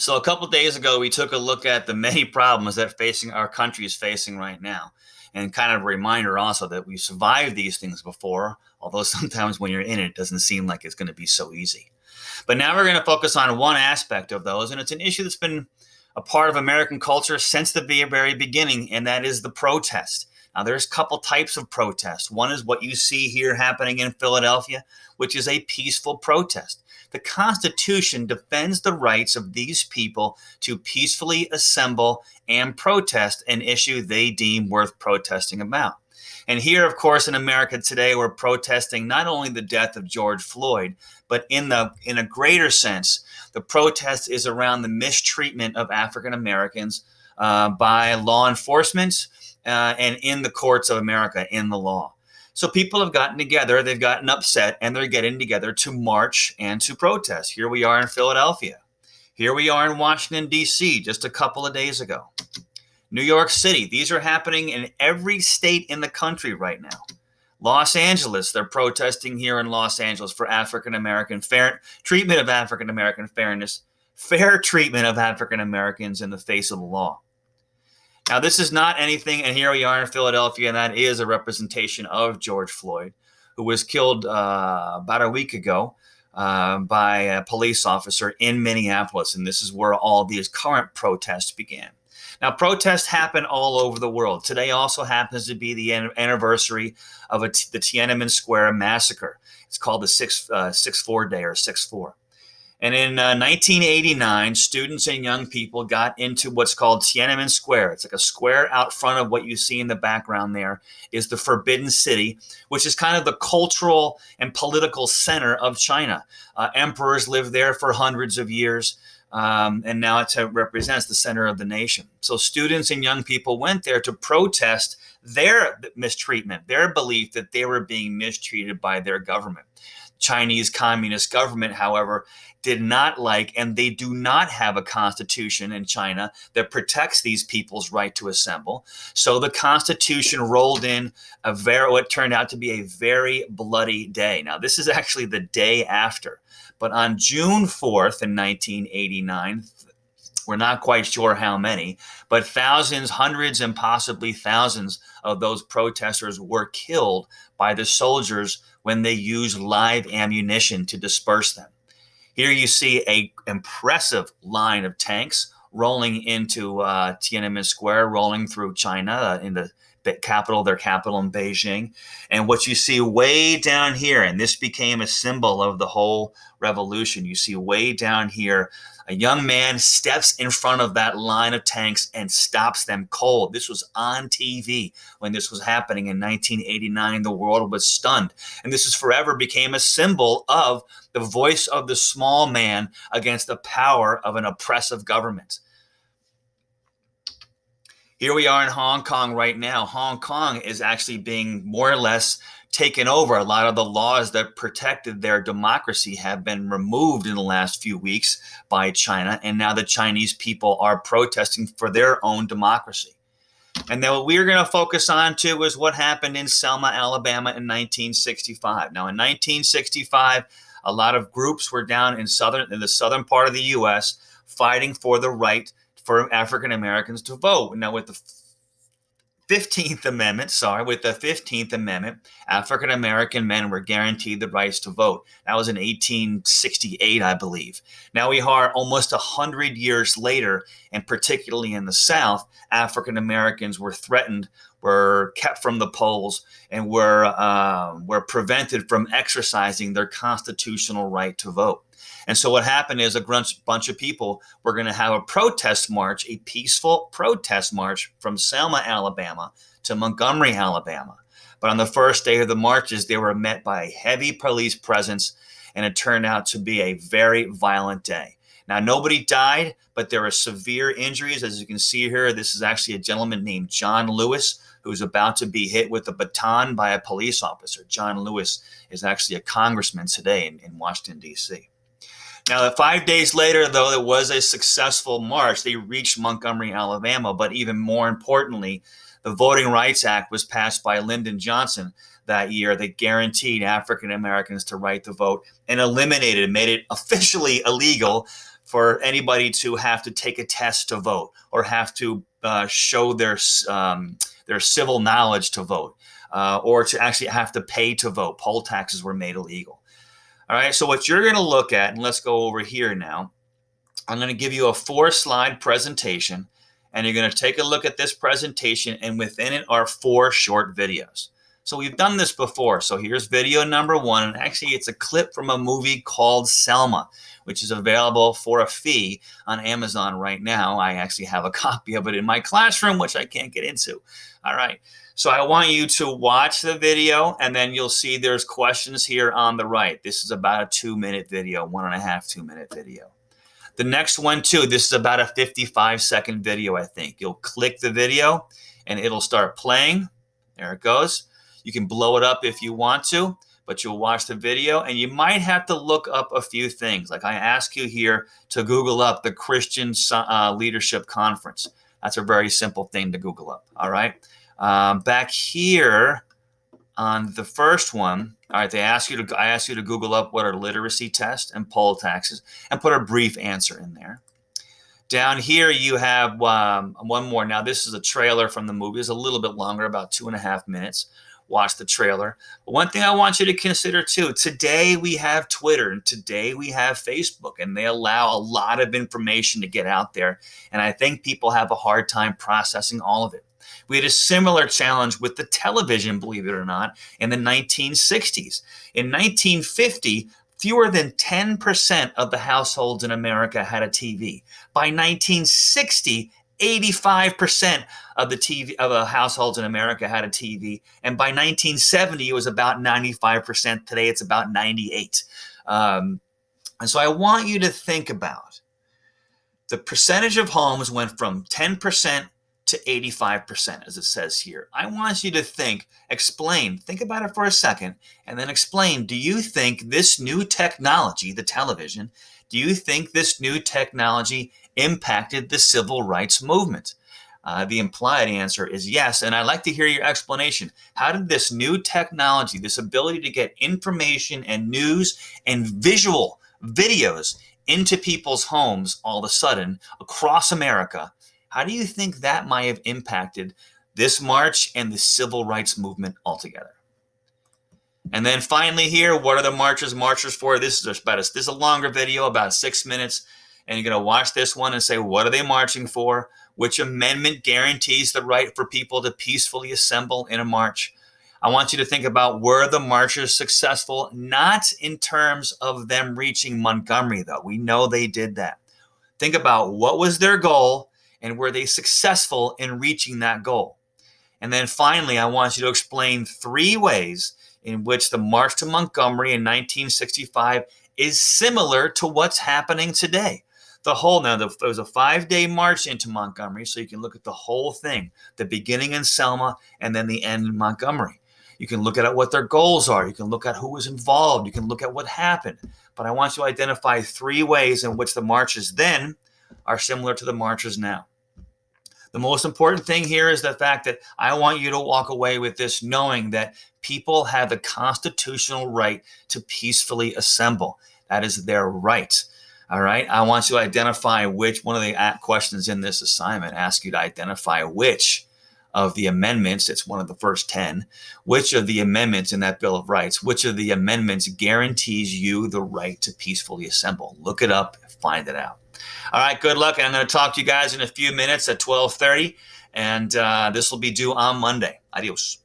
So a couple of days ago, we took a look at the many problems that facing our country is facing right now, and kind of a reminder also that we've survived these things before. Although sometimes when you're in it, it doesn't seem like it's going to be so easy. But now we're going to focus on one aspect of those, and it's an issue that's been a part of American culture since the very beginning, and that is the protest. Now, there's a couple types of protest. One is what you see here happening in Philadelphia, which is a peaceful protest. The Constitution defends the rights of these people to peacefully assemble and protest an issue they deem worth protesting about. And here, of course, in America today, we're protesting not only the death of George Floyd, but in a greater sense, the protest is around the mistreatment of African Americans by law enforcement and in the courts of America, in the law. So people have gotten together, they've gotten upset, and they're getting together to march and to protest. Here we are in Philadelphia. Here we are in Washington, D.C., just a couple of days ago. New York City, these are happening in every state in the country right now. Los Angeles, they're protesting here in Los Angeles for African American fair treatment of African American fairness, fair treatment of African Americans in the face of the law. Now, this is not anything, and here we are in Philadelphia, and that is a representation of George Floyd, who was killed about a week ago by a police officer in Minneapolis, and this is where all these current protests began. Now, protests happen all over the world. Today also happens to be the anniversary of the Tiananmen Square massacre. It's called the 6-4 Day or 6-4. And in 1989, students and young people got into what's called Tiananmen Square. It's like a square out front of what you see in the background there is the Forbidden City, which is kind of the cultural and political center of China. Emperors lived there for hundreds of years. And now it represents the center of the nation. So students and young people went there to protest their mistreatment, their belief that they were being mistreated by their government. Chinese Communist government, however, did not like, and they do not have a constitution in China that protects these people's right to assemble. So the Constitution rolled in what turned out to be a very bloody day. Now, this is actually the day after. But on June 4th in 1989, we're not quite sure how many, but thousands, hundreds, and possibly thousands of those protesters were killed by the soldiers when they used live ammunition to disperse them. Here you see an impressive line of tanks rolling into Tiananmen Square, rolling through China in the capital, their capital in Beijing. And what you see way down here, and this became a symbol of the whole revolution, you see way down here, a young man steps in front of that line of tanks and stops them cold. This was on TV when this was happening in 1989. The world was stunned. And this is forever became a symbol of the voice of the small man against the power of an oppressive government. Here we are in Hong Kong right now. Hong Kong is actually being more or less taken over. A lot of the laws that protected their democracy have been removed in the last few weeks by China, and now the Chinese people are protesting for their own democracy. And then what we're going to focus on too is what happened in Selma, Alabama in 1965. Now, in 1965, a lot of groups were down in the southern part of the U.S. fighting for the right for African Americans to vote. Now, with the 15th Amendment, African American men were guaranteed the rights to vote. That was in 1868, I believe. Now we are almost 100 years later, and particularly in the South, African Americans were threatened, were kept from the polls, and were prevented from exercising their constitutional right to vote. And so what happened is a bunch of people were going to have a protest march, a peaceful protest march from Selma, Alabama to Montgomery, Alabama. But on the first day of the marches, they were met by a heavy police presence, and it turned out to be a very violent day. Now, nobody died, but there were severe injuries. As you can see here, this is actually a gentleman named John Lewis, who's about to be hit with a baton by a police officer. John Lewis is actually a congressman today in Washington, D.C. Now, 5 days later, though, it was a successful march. They reached Montgomery, Alabama, but even more importantly, the Voting Rights Act was passed by Lyndon Johnson that year that guaranteed African Americans the right to vote and made it officially illegal for anybody to have to take a test to vote or have to show their civil knowledge to vote, or to actually have to pay to vote. Poll taxes were made illegal. All right, so what you're going to look at, and let's go over here now. I'm going to give you a 4-slide presentation, and you're going to take a look at this presentation, and within it are 4 short videos. So we've done this before. So here's video number 1, and actually it's a clip from a movie called Selma, which is available for a fee on Amazon right now. I actually have a copy of it in my classroom, which I can't get into. All right. So I want you to watch the video, and then you'll see there's questions here on the right. This is about a 2-minute video, 1.5, 2-minute video. The next one too, this is about a 55-second video, I think. You'll click the video and it'll start playing. There it goes. You can blow it up if you want to, but you'll watch the video, and you might have to look up a few things. Like I ask you here to Google up the Christian Leadership Conference. That's a very simple thing to Google up, all right? Back here on the first one, all right, I ask you to Google up what are literacy tests and poll taxes and put a brief answer in there. Down here, you have one more. Now, this is a trailer from the movie. It's a little bit longer, about 2.5 minutes. Watch the trailer. But one thing I want you to consider, too, today we have Twitter and today we have Facebook, and they allow a lot of information to get out there. And I think people have a hard time processing all of it. We had a similar challenge with the television, believe it or not, in the 1960s. In 1950, fewer than 10% of the households in America had a TV. By 1960, 85% of the households in America had a TV, and by 1970 it was about 95%. Today it's about 98%. And so I want you to think about the percentage of homes went from 10% to 85%, as it says here. I want you to think about it for a second, and then explain, do you think this new technology, the television, do you think this new technology impacted the civil rights movement? The implied answer is yes, and I'd like to hear your explanation. How did this new technology, this ability to get information and news and visual videos into people's homes all of a sudden across America, how do you think that might have impacted this march and the civil rights movement altogether? And then finally here, what are the marchers for? This is a longer video, about 6 minutes. And you're going to watch this one and say, what are they marching for? Which amendment guarantees the right for people to peacefully assemble in a march? I want you to think about, were the marchers successful? Not in terms of them reaching Montgomery, though. We know they did that. Think about, what was their goal, and were they successful in reaching that goal? And then finally, I want you to explain 3 ways in which the March to Montgomery in 1965 is similar to what's happening today. There was a 5-day march into Montgomery, so you can look at the whole thing, the beginning in Selma and then the end in Montgomery. You can look at what their goals are. You can look at who was involved. You can look at what happened. But I want you to identify 3 ways in which the marches then are similar to the marches now. The most important thing here is the fact that I want you to walk away with this knowing that people have the constitutional right to peacefully assemble. That is their right. All right. I want you to identify which one of the questions in this assignment ask you to identify which of the amendments, it's one of the first 10, which of the amendments in that Bill of Rights, which of the amendments guarantees you the right to peacefully assemble. Look it up, find it out. All right, good luck. And I'm going to talk to you guys in a few minutes at 12:30, and this will be due on Monday. Adios.